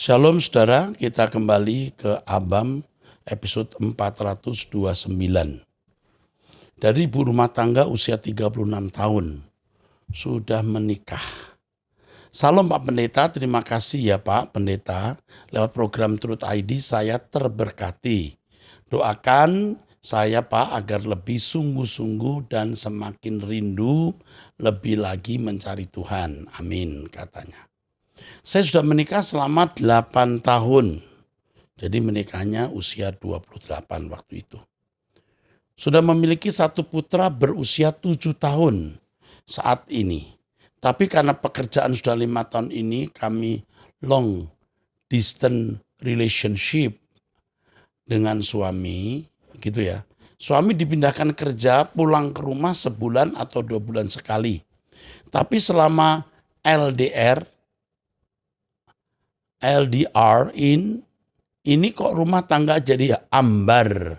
Shalom saudara, kita kembali ke Abam episode 429. Dari ibu rumah tangga usia 36 tahun, sudah menikah. Salam Pak Pendeta, terima kasih ya Pak Pendeta. Lewat program Truth ID saya terberkati. Doakan saya Pak agar lebih sungguh-sungguh dan semakin rindu lebih lagi mencari Tuhan. Amin katanya. Saya sudah menikah selama 8 tahun. Jadi menikahnya usia 28 waktu itu. Sudah memiliki satu putra berusia 7 tahun saat ini. Tapi karena pekerjaan sudah 5 tahun ini kami long distance relationship dengan suami gitu ya. Suami dipindahkan kerja pulang ke rumah sebulan atau 2 bulan sekali. Tapi selama LDR ini kok rumah tangga jadi hambar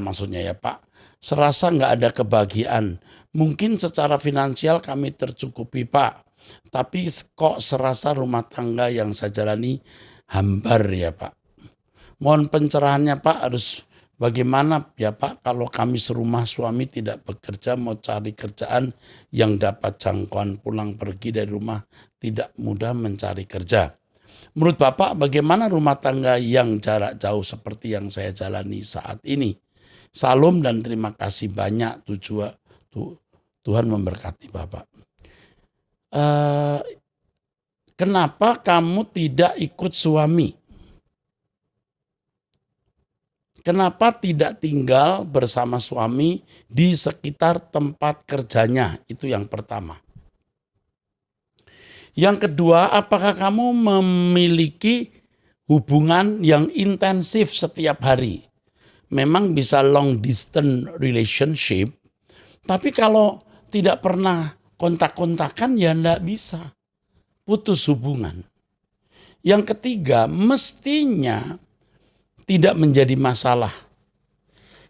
maksudnya ya Pak. Serasa nggak ada kebahagiaan. Mungkin secara finansial kami tercukupi Pak. Tapi kok serasa rumah tangga yang saya jalani hambar ya Pak. Mohon pencerahannya Pak, harus bagaimana ya Pak kalau kami serumah suami tidak bekerja mau cari kerjaan yang dapat jangkauan pulang pergi dari rumah, tidak mudah mencari kerja. Menurut Bapak bagaimana rumah tangga yang jarak jauh seperti yang saya jalani saat ini? Salam dan terima kasih banyak. Tuhan memberkati Bapak. Kenapa kamu tidak ikut suami? Kenapa tidak tinggal bersama suami di sekitar tempat kerjanya? Itu yang pertama. Yang kedua, apakah kamu memiliki hubungan yang intensif setiap hari? Memang bisa long distance relationship, tapi kalau tidak pernah kontak-kontakan ya enggak bisa. Putus hubungan. Yang ketiga, mestinya tidak menjadi masalah.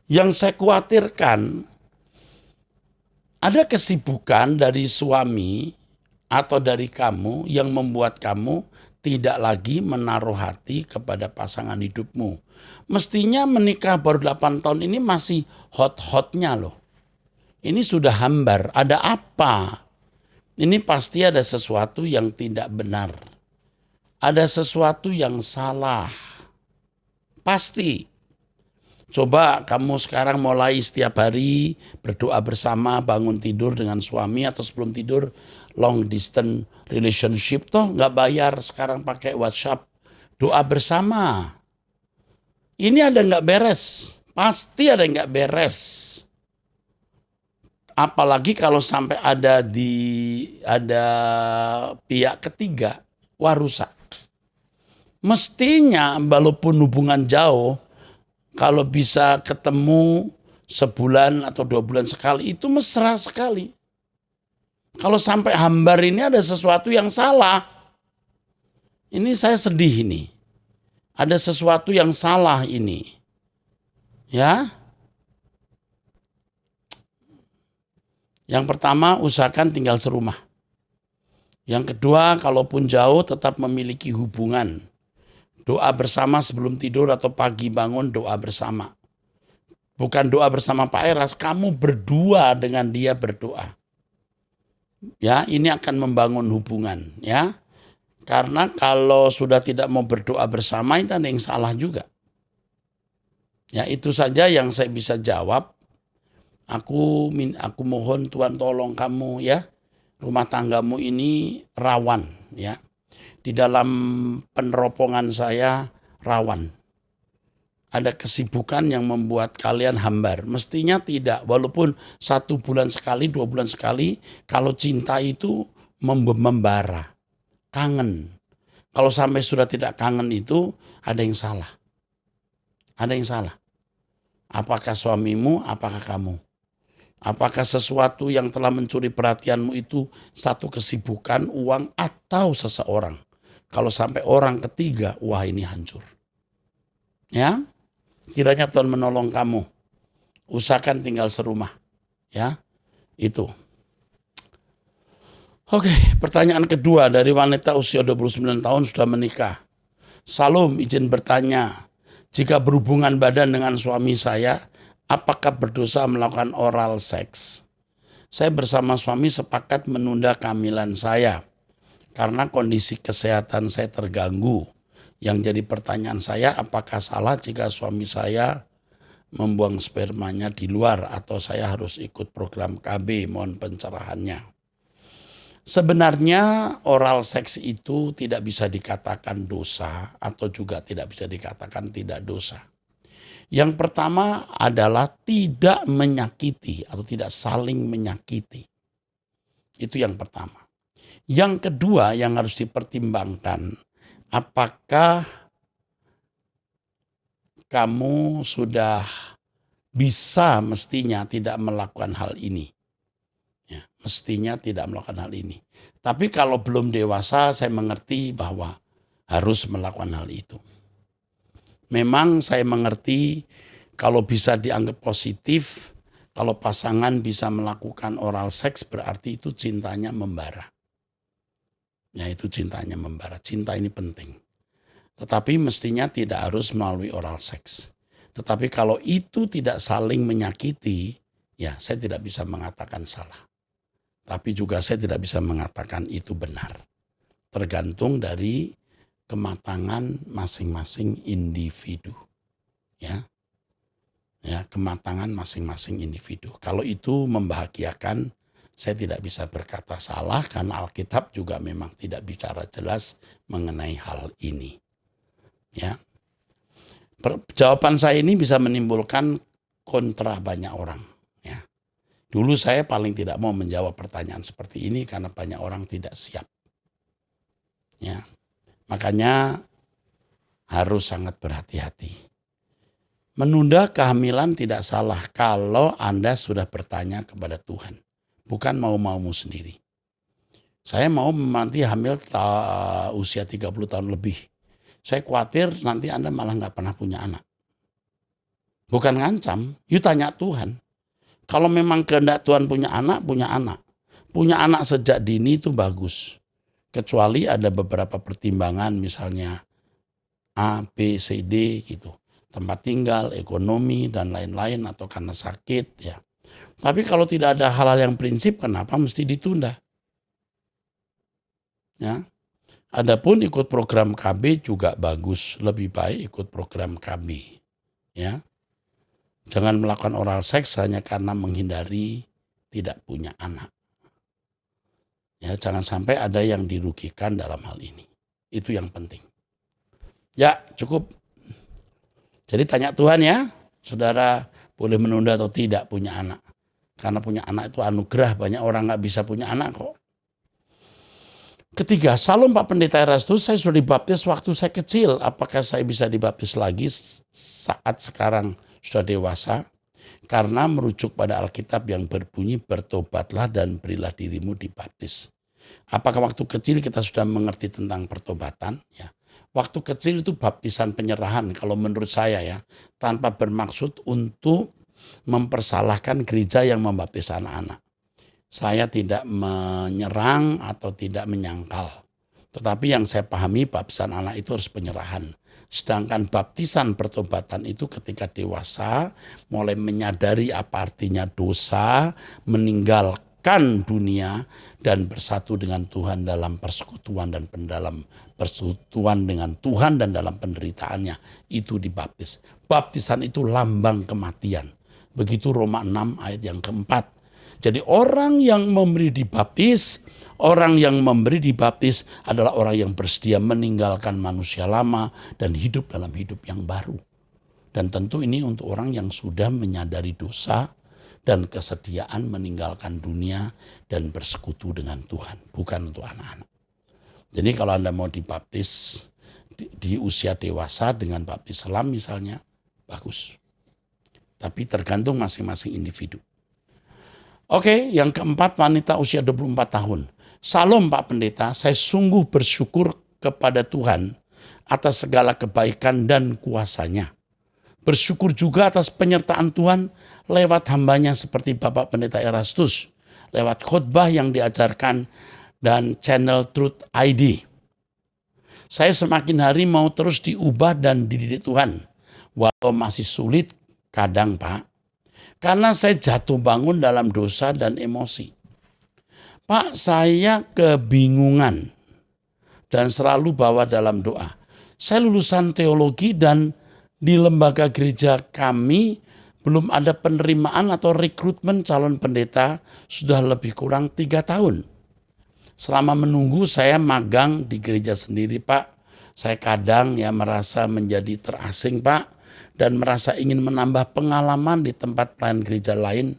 Yang saya khawatirkan, ada kesibukan dari suami atau dari kamu yang membuat kamu tidak lagi menaruh hati kepada pasangan hidupmu. Mestinya menikah baru 8 tahun ini masih hot-hotnya loh. Ini sudah hambar. Ada apa? Ini pasti ada sesuatu yang tidak benar. Ada sesuatu yang salah. Pasti. Coba kamu sekarang mulai setiap hari berdoa bersama, bangun tidur dengan suami atau sebelum tidur long distance relationship toh nggak bayar sekarang pakai WhatsApp, doa bersama. Ini ada nggak beres, pasti ada nggak beres. Apalagi kalau sampai ada pihak ketiga, wah rusak. Mestinya walaupun hubungan jauh, kalau bisa ketemu sebulan atau 2 bulan sekali itu mesra sekali. Kalau sampai hambar ini ada sesuatu yang salah. Ini saya sedih ini. Ada sesuatu yang salah ini. Ya. Yang pertama, usahakan tinggal serumah. Yang kedua, kalaupun jauh tetap memiliki hubungan. Doa bersama sebelum tidur atau pagi bangun doa bersama. Bukan doa bersama Pak Eras, kamu berdua dengan dia berdoa. Ya, ini akan membangun hubungan ya. Karena kalau sudah tidak mau berdoa bersama itu ada yang salah juga. Ya, itu saja yang saya bisa jawab. Aku mohon Tuhan tolong kamu ya. Rumah tanggamu ini rawan ya. Di dalam peneropongan saya rawan. Ada kesibukan yang membuat kalian hambar. Mestinya tidak. Walaupun 1 bulan sekali, 2 bulan sekali. Kalau cinta itu membara. Kangen. Kalau sampai sudah tidak kangen itu ada yang salah. Ada yang salah. Apakah suamimu, apakah kamu? Apakah sesuatu yang telah mencuri perhatianmu itu satu kesibukan, uang, atau seseorang? Kalau sampai orang ketiga, wah ini hancur. Ya, kiranya Tuhan menolong kamu. Usahakan tinggal serumah. Ya, itu. Oke, pertanyaan kedua dari wanita usia 29 tahun sudah menikah. Salam, izin bertanya, jika berhubungan badan dengan suami saya, apakah berdosa melakukan oral seks? Saya bersama suami sepakat menunda kehamilan saya karena kondisi kesehatan saya terganggu. Yang jadi pertanyaan saya, apakah salah jika suami saya membuang spermanya di luar atau saya harus ikut program KB? Mohon pencerahannya. Sebenarnya oral seks itu tidak bisa dikatakan dosa atau juga tidak bisa dikatakan tidak dosa. Yang pertama adalah tidak menyakiti atau tidak saling menyakiti. Itu yang pertama. Yang kedua yang harus dipertimbangkan, apakah kamu sudah bisa mestinya tidak melakukan hal ini. Ya, mestinya tidak melakukan hal ini. Tapi kalau belum dewasa, saya mengerti bahwa harus melakukan hal itu. Memang saya mengerti kalau bisa dianggap positif, kalau pasangan bisa melakukan oral seks berarti itu cintanya membara. Ya, itu cintanya membara. Cinta ini penting. Tetapi mestinya tidak harus melalui oral seks. Tetapi kalau itu tidak saling menyakiti, ya saya tidak bisa mengatakan salah. Tapi juga saya tidak bisa mengatakan itu benar. Tergantung dari kematangan masing-masing individu. Ya, kematangan masing-masing individu. Kalau itu membahagiakan, saya tidak bisa berkata salah karena Alkitab juga memang tidak bicara jelas mengenai hal ini. Ya, jawaban saya ini bisa menimbulkan kontra banyak orang. Ya, dulu saya paling tidak mau menjawab pertanyaan seperti ini karena banyak orang tidak siap. Ya, makanya harus sangat berhati-hati. Menunda kehamilan tidak salah kalau Anda sudah bertanya kepada Tuhan, bukan mau-maumu sendiri. Saya mau nanti hamil usia 30 tahun lebih. Saya khawatir nanti Anda malah nggak pernah punya anak. Bukan ngancam, you tanya Tuhan. Kalau memang kehendak Tuhan punya anak, punya anak. Punya anak sejak dini itu bagus. Kecuali ada beberapa pertimbangan misalnya A, B, C, D gitu. Tempat tinggal, ekonomi, dan lain-lain atau karena sakit ya. Tapi kalau tidak ada hal-hal yang prinsip, kenapa mesti ditunda? Ya. Adapun ikut program KB juga bagus, lebih baik ikut program KB. Ya. Jangan melakukan oral seks hanya karena menghindari tidak punya anak. Ya, jangan sampai ada yang dirugikan dalam hal ini. Itu yang penting. Ya, cukup. Jadi tanya Tuhan ya, saudara boleh menunda atau tidak punya anak. Karena punya anak itu anugerah, banyak orang gak bisa punya anak kok. Ketiga, Salam Pak Pendeta Erastus, saya sudah dibaptis waktu saya kecil. Apakah saya bisa dibaptis lagi saat sekarang sudah dewasa? Karena merujuk pada Alkitab yang berbunyi, bertobatlah dan berilah dirimu dibaptis. Apakah waktu kecil kita sudah mengerti tentang pertobatan? Ya. Waktu kecil itu baptisan penyerahan kalau menurut saya ya, tanpa bermaksud untuk mempersalahkan gereja yang membaptis anak-anak. Saya tidak menyerang atau tidak menyangkal. Tetapi yang saya pahami baptisan anak itu harus penyerahan. Sedangkan baptisan pertobatan itu ketika dewasa mulai menyadari apa artinya dosa, meninggalkan dunia dan bersatu dengan Tuhan dalam persekutuan dan dalam persekutuan dengan Tuhan dan dalam penderitaannya itu dibaptis. Baptisan itu lambang kematian. Begitu Roma 6 ayat yang keempat. Jadi orang yang memberi dibaptis adalah orang yang bersedia meninggalkan manusia lama dan hidup dalam hidup yang baru. Dan tentu ini untuk orang yang sudah menyadari dosa dan kesediaan meninggalkan dunia dan bersekutu dengan Tuhan, bukan untuk anak-anak. Jadi kalau Anda mau dibaptis di usia dewasa dengan baptis selam misalnya, bagus. Tapi tergantung masing-masing individu. Oke, yang keempat, wanita usia 24 tahun. Salam Pak Pendeta, saya sungguh bersyukur kepada Tuhan atas segala kebaikan dan kuasa-Nya. Bersyukur juga atas penyertaan Tuhan lewat hambanya seperti Bapak Pendeta Erastus, lewat khotbah yang diajarkan dan channel Truth ID. Saya semakin hari mau terus diubah dan dididik Tuhan. Walau masih sulit kadang, Pak. Karena saya jatuh bangun dalam dosa dan emosi. Pak, saya kebingungan dan selalu bawa dalam doa. Saya lulusan teologi dan di lembaga gereja kami belum ada penerimaan atau rekrutmen calon pendeta sudah lebih kurang 3 tahun. Selama menunggu saya magang di gereja sendiri, Pak. Saya kadang merasa menjadi terasing, Pak, dan merasa ingin menambah pengalaman di tempat pelayan gereja lain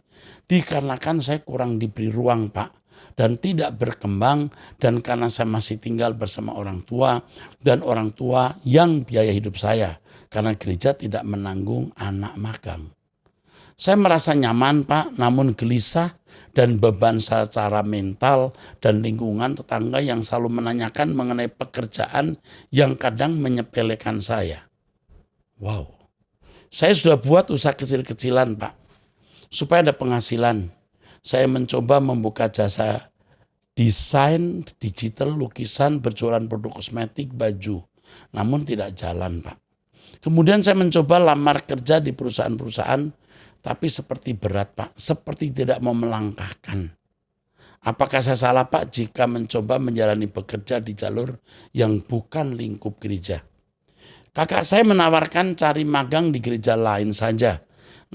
dikarenakan saya kurang diberi ruang, Pak, dan tidak berkembang, dan karena saya masih tinggal bersama orang tua dan orang tua yang biaya hidup saya karena gereja tidak menanggung anak magang. Saya merasa nyaman, Pak, namun gelisah dan beban secara mental dan lingkungan tetangga yang selalu menanyakan mengenai pekerjaan yang kadang menyepelekan saya. Wow, saya sudah buat usaha kecil-kecilan, Pak, supaya ada penghasilan. Saya mencoba membuka jasa desain digital, lukisan, berjualan produk kosmetik, baju. Namun tidak jalan, Pak. Kemudian saya mencoba lamar kerja di perusahaan-perusahaan, tapi seperti berat, Pak, seperti tidak mau melangkahkan. Apakah saya salah, Pak, jika mencoba menjalani bekerja di jalur yang bukan lingkup gereja? Kakak saya menawarkan cari magang di gereja lain saja,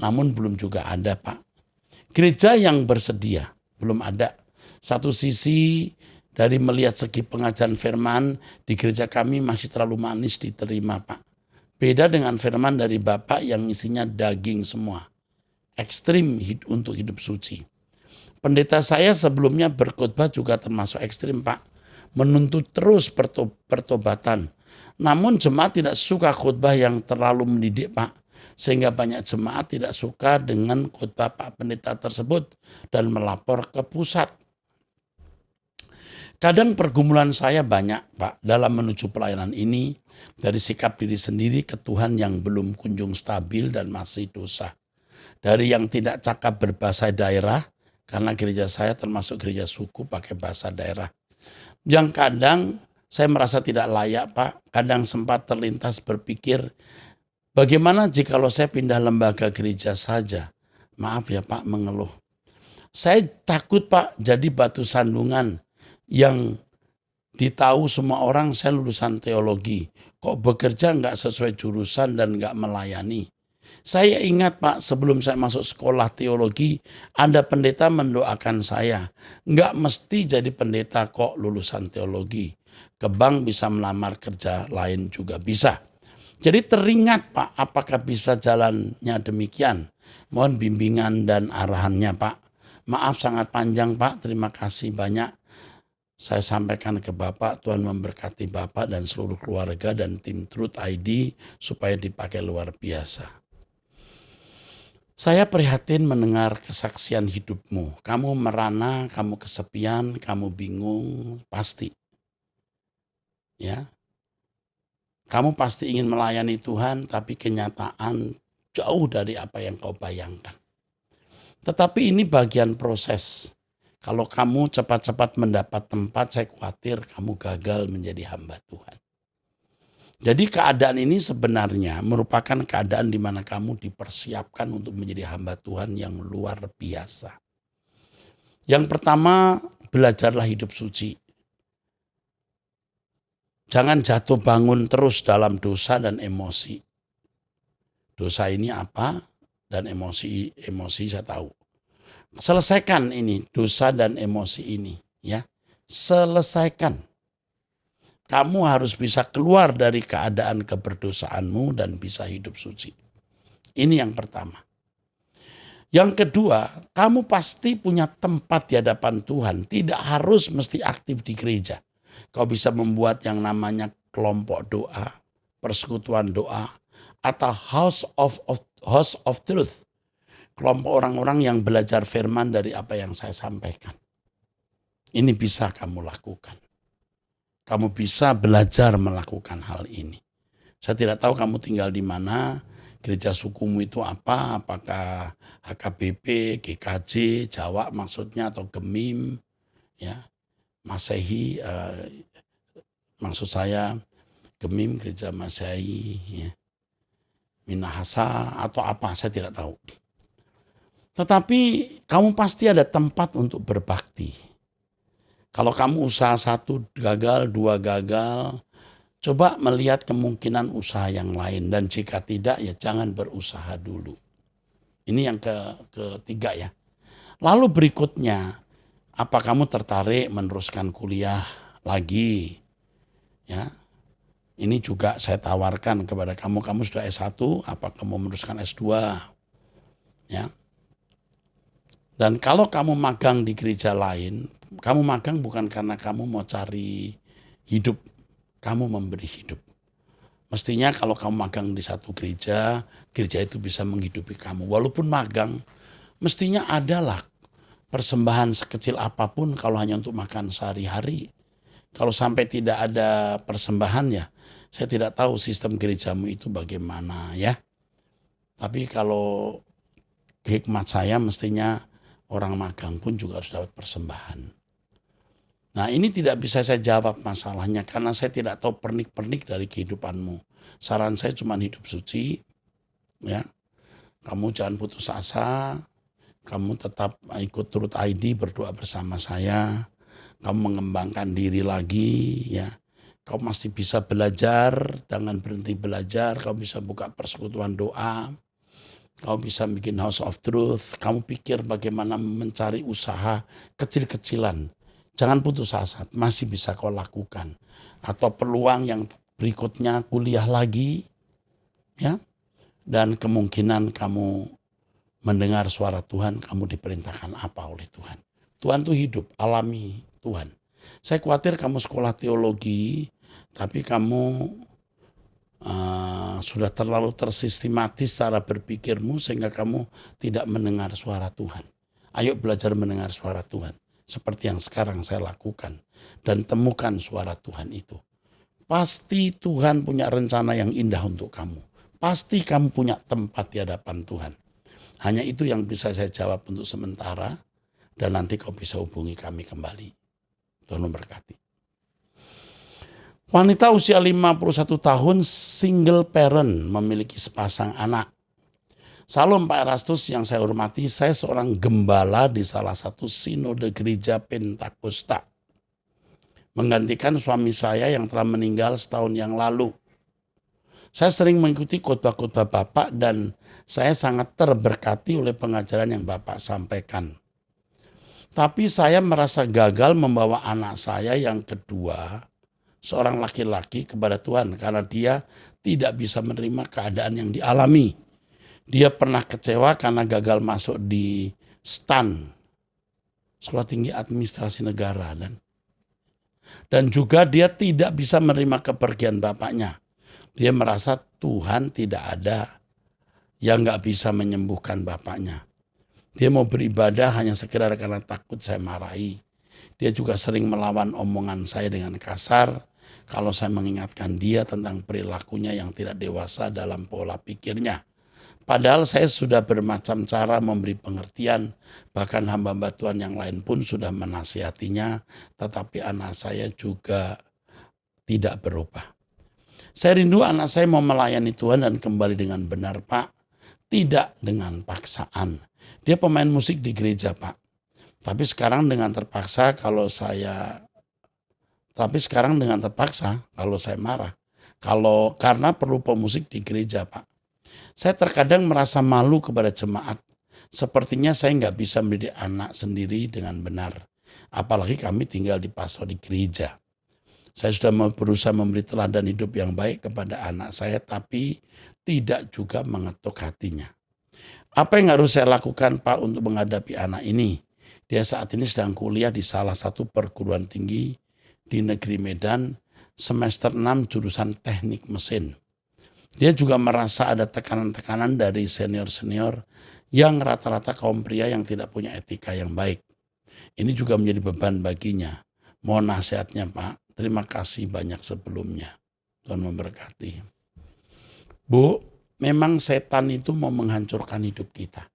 namun belum juga ada, Pak. Gereja yang bersedia, belum ada. Satu sisi dari melihat segi pengajaran firman di gereja kami masih terlalu manis diterima, Pak. Beda dengan firman dari Bapak yang isinya daging semua. Ekstrim untuk hidup suci. Pendeta saya sebelumnya berkhotbah juga termasuk ekstrim, Pak. Menuntut terus pertobatan. Namun jemaat tidak suka khotbah yang terlalu mendidik, Pak. Sehingga banyak jemaat tidak suka dengan khotbah Pak Pendeta tersebut dan melapor ke pusat. Kadang pergumulan saya banyak, Pak, dalam menuju pelayanan ini dari sikap diri sendiri ke Tuhan yang belum kunjung stabil dan masih dosa. Dari yang tidak cakap berbahasa daerah, karena gereja saya termasuk gereja suku pakai bahasa daerah. Yang kadang saya merasa tidak layak, Pak. Kadang sempat terlintas berpikir, bagaimana jikalau saya pindah lembaga gereja saja? Maaf ya, Pak, mengeluh. Saya takut, Pak, jadi batu sandungan yang ditahu semua orang saya lulusan teologi. Kok bekerja nggak sesuai jurusan dan nggak melayani. Saya ingat, Pak, sebelum saya masuk sekolah teologi, ada pendeta mendoakan saya. Nggak mesti jadi pendeta kok lulusan teologi. Ke bank bisa melamar kerja lain juga bisa. Jadi teringat, Pak, apakah bisa jalannya demikian? Mohon bimbingan dan arahannya, Pak. Maaf sangat panjang, Pak. Terima kasih banyak. Saya sampaikan ke Bapak, Tuhan memberkati Bapak dan seluruh keluarga dan tim Truth ID supaya dipakai luar biasa. Saya prihatin mendengar kesaksian hidupmu. Kamu merana, kamu kesepian, kamu bingung, pasti. Ya. Kamu pasti ingin melayani Tuhan, tapi kenyataan jauh dari apa yang kau bayangkan. Tetapi ini bagian proses. Kalau kamu cepat-cepat mendapat tempat, saya khawatir kamu gagal menjadi hamba Tuhan. Jadi keadaan ini sebenarnya merupakan keadaan di mana kamu dipersiapkan untuk menjadi hamba Tuhan yang luar biasa. Yang pertama, belajarlah hidup suci. Jangan jatuh bangun terus dalam dosa dan emosi. Dosa ini apa dan emosi saya tahu. Selesaikan ini dosa dan emosi ini, ya. Selesaikan. Kamu harus bisa keluar dari keadaan keberdosaanmu dan bisa hidup suci. Ini yang pertama. Yang kedua, kamu pasti punya tempat di hadapan Tuhan. Tidak harus mesti aktif di gereja. Kau bisa membuat yang namanya kelompok doa, persekutuan doa, atau house of truth. Kelompok orang-orang yang belajar firman dari apa yang saya sampaikan. Ini bisa kamu lakukan. Kamu bisa belajar melakukan hal ini. Saya tidak tahu kamu tinggal di mana, gereja sukumu itu apa, apakah HKBP, GKJ, Jawa maksudnya, atau Gemim, ya, Masehi, maksud saya. Gemim, gereja Masehi, ya, Minahasa atau apa, saya tidak tahu. Tetapi kamu pasti ada tempat untuk berbakti. Kalau kamu usaha satu gagal, dua gagal, coba melihat kemungkinan usaha yang lain. Dan jika tidak, ya jangan berusaha dulu. Ini yang ketiga ya. Lalu berikutnya, apa kamu tertarik meneruskan kuliah lagi? Ya, ini juga saya tawarkan kepada kamu. Kamu sudah S1, apa kamu meneruskan S2? Ya. Dan kalau kamu magang di gereja lain, kamu magang bukan karena kamu mau cari hidup, kamu memberi hidup. Mestinya kalau kamu magang di satu gereja, gereja itu bisa menghidupi kamu. Walaupun magang, mestinya adalah persembahan sekecil apapun kalau hanya untuk makan sehari-hari. Kalau sampai tidak ada persembahan ya, saya tidak tahu sistem gerejamu itu bagaimana ya. Tapi kalau hikmat saya mestinya orang magang pun juga harus dapat persembahan. Nah, ini tidak bisa saya jawab masalahnya karena saya tidak tahu pernik-pernik dari kehidupanmu. Saran saya cuma hidup suci, ya. Kamu jangan putus asa, kamu tetap ikut Turut ID berdoa bersama saya. Kamu mengembangkan diri lagi, ya. Kau masih bisa belajar, jangan berhenti belajar. Kau bisa buka persekutuan doa. Kau bisa bikin House of Truth. Kamu pikir bagaimana mencari usaha kecil-kecilan. Jangan putus asa, masih bisa kau lakukan. Atau peluang yang berikutnya kuliah lagi, ya. Dan kemungkinan kamu mendengar suara Tuhan, kamu diperintahkan apa oleh Tuhan. Tuhan itu hidup, alami Tuhan. Saya khawatir kamu sekolah teologi, tapi kamu sudah terlalu tersistematis cara berpikirmu sehingga kamu tidak mendengar suara Tuhan. Ayo belajar mendengar suara Tuhan. Seperti yang sekarang saya lakukan. Dan temukan suara Tuhan itu. Pasti Tuhan punya rencana yang indah untuk kamu. Pasti kamu punya tempat di hadapan Tuhan. Hanya itu yang bisa saya jawab untuk sementara. Dan nanti kau bisa hubungi kami kembali. Tuhan memberkati. Wanita usia 51 tahun single parent memiliki sepasang anak. Salam Pak Erastus yang saya hormati, saya seorang gembala di salah satu sinode gereja Pentakosta. Menggantikan suami saya yang telah meninggal setahun yang lalu. Saya sering mengikuti khotbah-khotbah Bapak dan saya sangat terberkati oleh pengajaran yang Bapak sampaikan. Tapi saya merasa gagal membawa anak saya yang kedua, seorang laki-laki kepada Tuhan karena dia tidak bisa menerima keadaan yang dialami. Dia pernah kecewa karena gagal masuk di STAN, Sekolah Tinggi Administrasi Negara, dan juga dia tidak bisa menerima kepergian bapaknya. Dia merasa Tuhan tidak ada yang gak bisa menyembuhkan bapaknya. Dia mau beribadah hanya sekedar karena takut saya marahi. Dia juga sering melawan omongan saya dengan kasar kalau saya mengingatkan dia tentang perilakunya yang tidak dewasa dalam pola pikirnya. Padahal saya sudah bermacam cara memberi pengertian, bahkan hamba-hamba Tuhan yang lain pun sudah menasihatinya, tetapi anak saya juga tidak berubah. Saya rindu anak saya mau melayani Tuhan dan kembali dengan benar, Pak. Tidak dengan paksaan. Dia pemain musik di gereja, Pak. Tapi sekarang dengan terpaksa kalau saya marah. Karena perlu pemusik di gereja, Pak. Saya terkadang merasa malu kepada jemaat. Sepertinya saya nggak bisa mendidik anak sendiri dengan benar. Apalagi kami tinggal di pastori gereja. Saya sudah berusaha memberi teladan hidup yang baik kepada anak saya, tapi tidak juga mengetuk hatinya. Apa yang harus saya lakukan, Pak, untuk menghadapi anak ini? Dia saat ini sedang kuliah di salah satu perguruan tinggi di negeri Medan, semester 6 jurusan teknik mesin. Dia juga merasa ada tekanan-tekanan dari senior-senior yang rata-rata kaum pria yang tidak punya etika yang baik. Ini juga menjadi beban baginya. Mohon nasihatnya, Pak. Terima kasih banyak sebelumnya. Tuhan memberkati. Bu, memang setan itu mau menghancurkan hidup kita.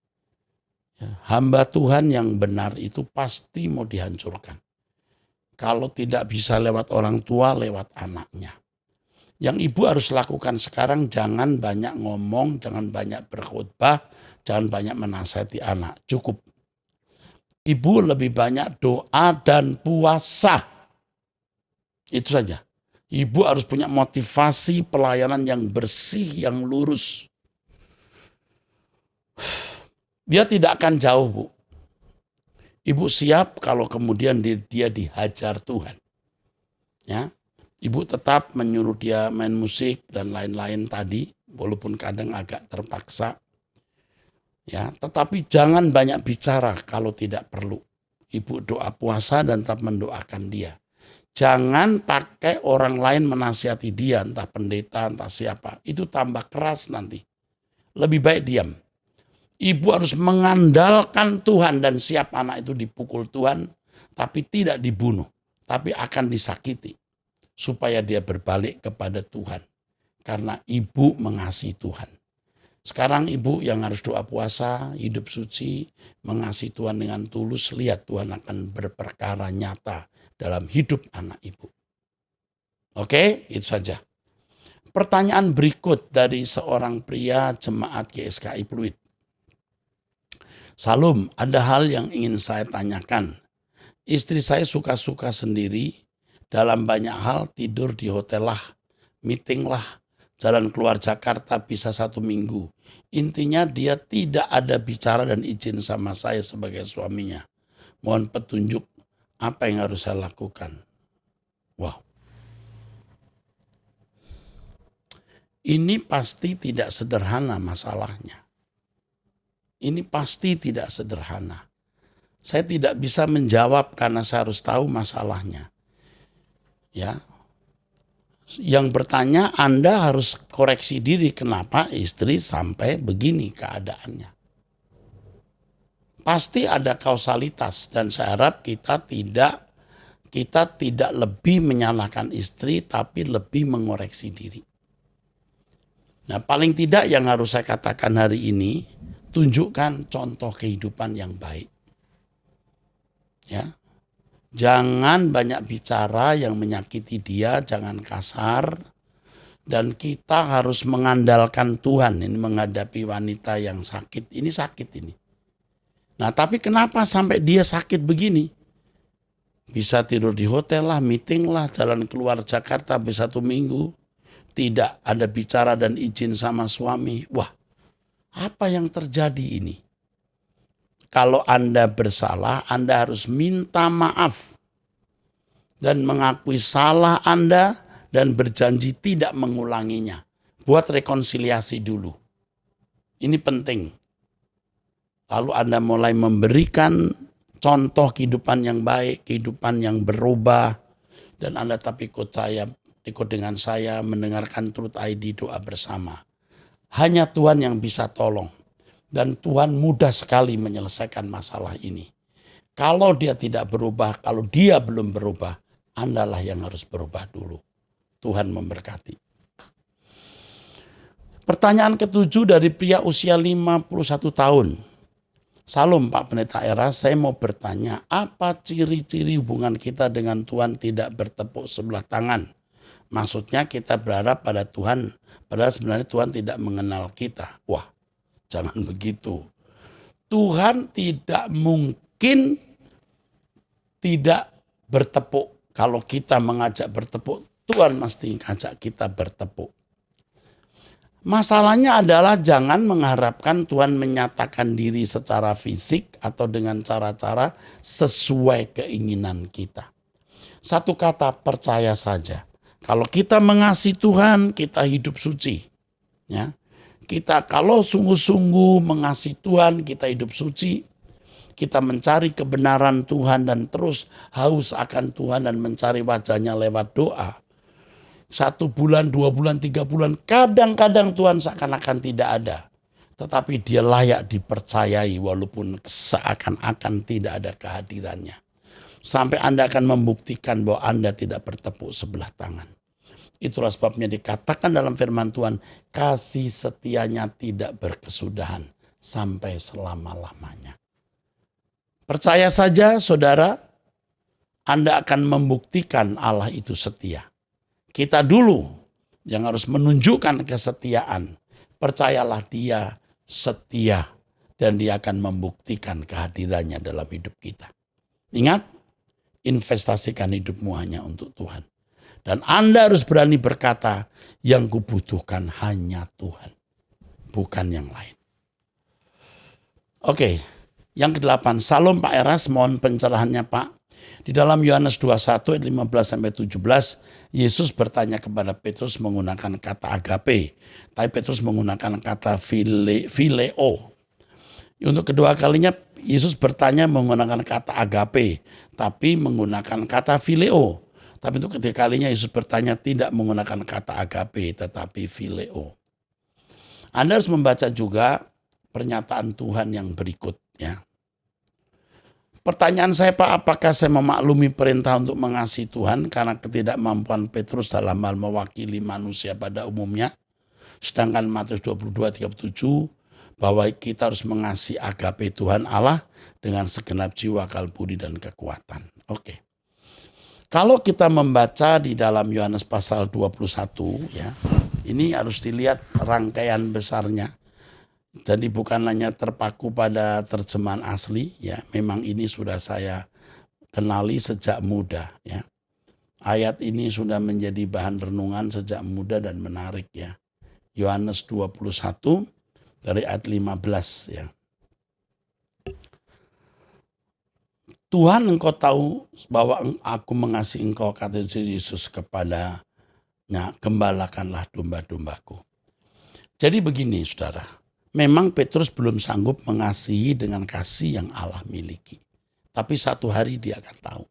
Hamba Tuhan yang benar itu pasti mau dihancurkan. Kalau tidak bisa lewat orang tua, lewat anaknya. Yang ibu harus lakukan sekarang, jangan banyak ngomong, jangan banyak berkhotbah, jangan banyak menasihati anak. Cukup. Ibu lebih banyak doa dan puasa. Itu saja. Ibu harus punya motivasi pelayanan yang bersih, yang lurus. Dia tidak akan jauh, Bu. Ibu siap kalau kemudian dia dihajar Tuhan. Ya. Ibu tetap menyuruh dia main musik dan lain-lain tadi, walaupun kadang agak terpaksa. Ya, tetapi jangan banyak bicara kalau tidak perlu. Ibu doa puasa dan tetap mendoakan dia. Jangan pakai orang lain menasihati dia, entah pendeta, entah siapa. Itu tambah keras nanti. Lebih baik diam. Ibu harus mengandalkan Tuhan dan siap anak itu dipukul Tuhan, tapi tidak dibunuh, tapi akan disakiti. Supaya dia berbalik kepada Tuhan. Karena ibu mengasihi Tuhan. Sekarang ibu yang harus doa puasa, hidup suci, mengasihi Tuhan dengan tulus, lihat Tuhan akan berperkara nyata dalam hidup anak ibu. Oke, itu saja. Pertanyaan berikut dari seorang pria jemaat GSKI Pluit. Salam, ada hal yang ingin saya tanyakan. Istri saya suka-suka sendiri, dalam banyak hal tidur di hotel lah, meeting lah, jalan keluar Jakarta bisa 1 minggu. Intinya dia tidak ada bicara dan izin sama saya sebagai suaminya. Mohon petunjuk apa yang harus saya lakukan. Wow. Ini pasti tidak sederhana masalahnya. Ini pasti tidak sederhana. Saya tidak bisa menjawab karena saya harus tahu masalahnya. Ya, yang bertanya Anda harus koreksi diri kenapa istri sampai begini keadaannya. Pasti ada kausalitas dan saya harap kita tidak lebih menyalahkan istri tapi lebih mengoreksi diri. Nah, paling tidak yang harus saya katakan hari ini, tunjukkan contoh kehidupan yang baik. Ya. Jangan banyak bicara yang menyakiti dia, jangan kasar. Dan kita harus mengandalkan Tuhan ini menghadapi wanita yang sakit. Ini sakit ini. Nah, tapi kenapa sampai dia sakit begini? Bisa tidur di hotel lah, meeting lah, jalan keluar Jakarta bisa 1 minggu. Tidak ada bicara dan izin sama suami. Wah, apa yang terjadi ini? Kalau Anda bersalah, Anda harus minta maaf dan mengakui salah Anda dan berjanji tidak mengulanginya. Buat rekonsiliasi dulu. Ini penting. Lalu Anda mulai memberikan contoh kehidupan yang baik, kehidupan yang berubah. Dan Anda tapi ikut dengan saya mendengarkan Truth ID doa bersama. Hanya Tuhan yang bisa tolong. Dan Tuhan mudah sekali menyelesaikan masalah ini. Kalau dia tidak berubah, kalau dia belum berubah, Andalah yang harus berubah dulu. Tuhan memberkati. Pertanyaan ke-7 dari pria usia 51 tahun. Salam Pak Pendeta Era, saya mau bertanya, apa ciri-ciri hubungan kita dengan Tuhan tidak bertepuk sebelah tangan? Maksudnya kita berharap pada Tuhan, padahal sebenarnya Tuhan tidak mengenal kita. Wah, jangan begitu. Tuhan tidak mungkin tidak bertepuk. Kalau kita mengajak bertepuk, Tuhan mesti ngajak kita bertepuk. Masalahnya adalah jangan mengharapkan Tuhan menyatakan diri secara fisik atau dengan cara-cara sesuai keinginan kita. Satu kata, percaya saja. Kalau kita mengasihi Tuhan, kita hidup suci. Ya. Kita kalau sungguh-sungguh mengasihi Tuhan, kita hidup suci. Kita mencari kebenaran Tuhan dan terus haus akan Tuhan dan mencari wajahnya lewat doa. 1 bulan, 2 bulan, 3 bulan, kadang-kadang Tuhan seakan-akan tidak ada. Tetapi dia layak dipercayai walaupun seakan-akan tidak ada kehadirannya. Sampai Anda akan membuktikan bahwa Anda tidak bertepuk sebelah tangan. Itulah sebabnya dikatakan dalam firman Tuhan, kasih setianya tidak berkesudahan sampai selama-lamanya. Percaya saja saudara, Anda akan membuktikan Allah itu setia. Kita dulu yang harus menunjukkan kesetiaan. Percayalah dia setia dan dia akan membuktikan kehadirannya dalam hidup kita. Ingat, investasikan hidupmu hanya untuk Tuhan. Dan Anda harus berani berkata, yang kubutuhkan hanya Tuhan, bukan yang lain. Oke, yang ke-8, Salam Pak Eras, mohon pencerahannya Pak. Di dalam Yohanes 21 ayat 15-17, Yesus bertanya kepada Petrus menggunakan kata agape. Tapi Petrus menggunakan kata phileo. Untuk kedua kalinya Yesus bertanya menggunakan kata agape, tapi menggunakan kata phileo. Tapi untuk ketiga kalinya Yesus bertanya tidak menggunakan kata agape, tetapi phileo. Anda harus membaca juga pernyataan Tuhan yang berikut, ya. Pertanyaan saya Pak, apakah saya memaklumi perintah untuk mengasihi Tuhan karena ketidakmampuan Petrus dalam hal mewakili manusia pada umumnya? Sedangkan Matius 22:37 bahwa kita harus mengasihi agape Tuhan Allah dengan segenap jiwa, akal budi dan kekuatan. Oke. Kalau kita membaca di dalam Yohanes pasal 21, ya, ini harus dilihat rangkaian besarnya. Jadi bukan hanya terpaku pada terjemahan asli, ya. Memang ini sudah saya kenali sejak muda, ya. Ayat ini sudah menjadi bahan renungan sejak muda dan menarik, ya. Yohanes 21 dari ayat 15, ya. Tuhan, engkau tahu bahwa aku mengasihi engkau, kata Yesus kepadanya, gembalakanlah domba-dombaku. Jadi begini saudara. Memang Petrus belum sanggup mengasihi dengan kasih yang Allah miliki. Tapi satu hari dia akan tahu.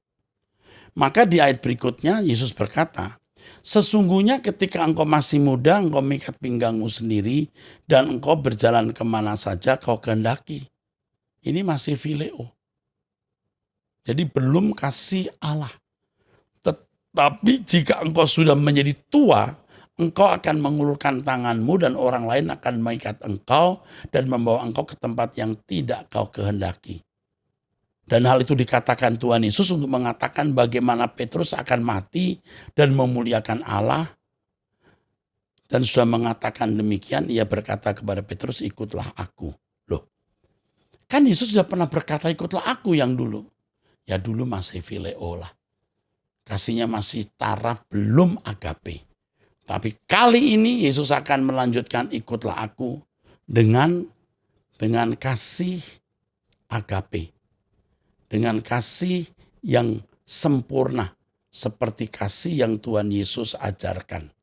Maka di ayat berikutnya Yesus berkata, sesungguhnya ketika engkau masih muda, engkau mengikat pinggangmu sendiri, dan engkau berjalan kemana saja kau kehendaki. Ini masih phileo. Jadi belum kasih Allah. Tetapi jika engkau sudah menjadi tua, engkau akan mengulurkan tanganmu dan orang lain akan mengikat engkau dan membawa engkau ke tempat yang tidak kau kehendaki. Dan hal itu dikatakan Tuhan Yesus untuk mengatakan bagaimana Petrus akan mati dan memuliakan Allah. Dan sudah mengatakan demikian, ia berkata kepada Petrus, ikutlah aku. Loh, kan Yesus sudah pernah berkata ikutlah aku yang dulu. Ya dulu masih phileo lah. Kasihnya masih taraf, belum agape. Tapi kali ini Yesus akan melanjutkan ikutlah aku dengan kasih agape. Dengan kasih yang sempurna. Seperti kasih yang Tuhan Yesus ajarkan.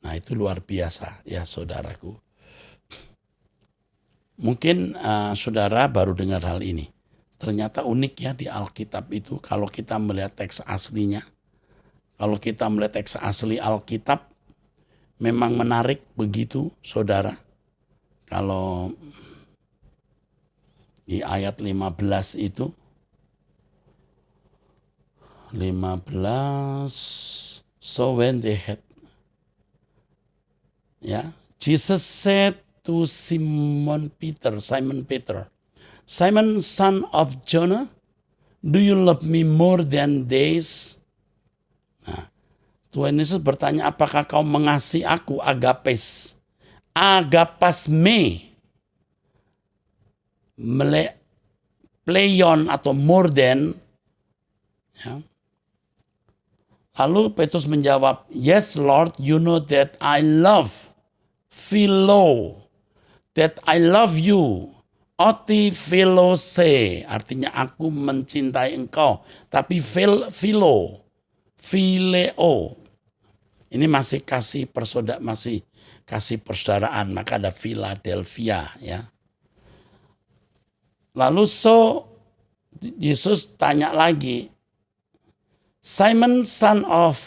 Nah itu luar biasa ya saudaraku. Mungkin saudara baru dengar hal ini. Ternyata unik ya di Alkitab itu kalau kita melihat teks aslinya. Kalau kita melihat teks asli Alkitab, memang menarik begitu saudara. Kalau di ayat 15 itu. 15. So when they had. Ya, Jesus said to Simon Peter, Simon son of Jonah, do you love me more than these? Nah, Tuhan Yesus bertanya, apakah kau mengasihi aku? Agapes. Agapas me. Pleion atau more than. Ya. Lalu Petrus menjawab, yes Lord, you know that I love. Philo. That I love you. Oti philose. Artinya aku mencintai engkau. Tapi philo. Phileo. Ini masih kasih persaudaraan, maka ada Philadelphia ya. Lalu Yesus tanya lagi, Simon son of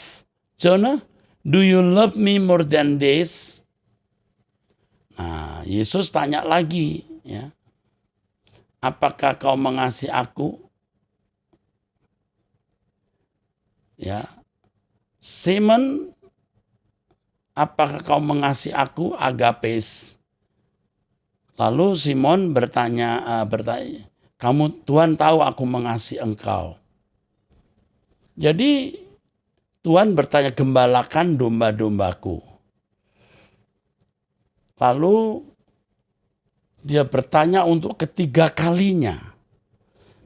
Jonah, do you love me more than this? Nah, Yesus tanya lagi ya. Apakah kau mengasihi aku? Ya. Simon, apakah kau mengasihi aku? Agapes. Lalu Simon bertanya, Tuhan tahu aku mengasihi engkau. Jadi Tuhan bertanya, gembalakan domba-dombaku. Lalu dia bertanya untuk ketiga kalinya.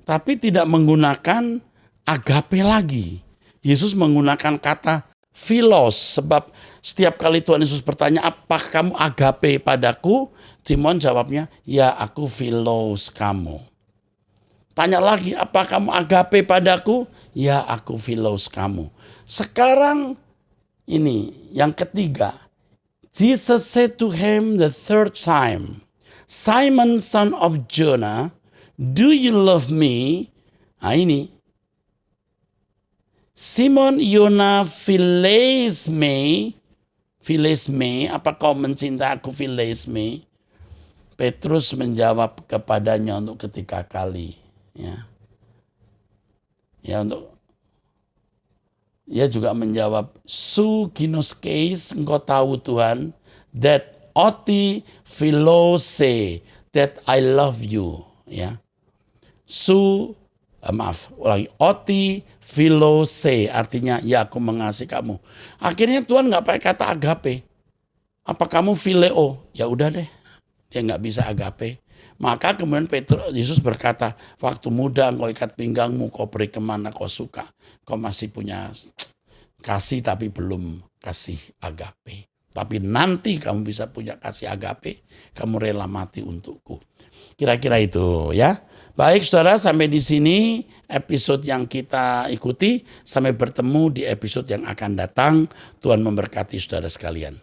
Tapi tidak menggunakan agape lagi. Yesus menggunakan kata philos. Sebab setiap kali Tuhan Yesus bertanya, apa kamu agape padaku? Simon jawabnya, ya aku philos kamu. Tanya lagi, apa kamu agape padaku? Ya aku philos kamu. Sekarang ini yang ketiga. Jesus said to him the third time, Simon son of Jonah, do you love me? Nah ini. Simon Yona philes me. Philes me, apa kau mencinta aku philes me? Petrus menjawab kepadanya untuk ketiga kali. Ia juga menjawab, su ginos keis, engkau tahu Tuhan, that oti philose, that I love you. Oti philose, artinya ya aku mengasihi kamu. Akhirnya Tuhan nggak pakai kata agape. Apa kamu phileo? Ya udah deh, dia nggak bisa agape. Maka kemudian Yesus berkata, waktu muda engkau ikat pinggangmu, kau pergi kemana kau suka. Kau masih punya kasih tapi belum kasih agape. Tapi nanti kamu bisa punya kasih agape, kamu rela mati untukku. Kira-kira itu ya. Baik saudara, sampai di sini episode yang kita ikuti. Sampai bertemu di episode yang akan datang. Tuhan memberkati saudara sekalian.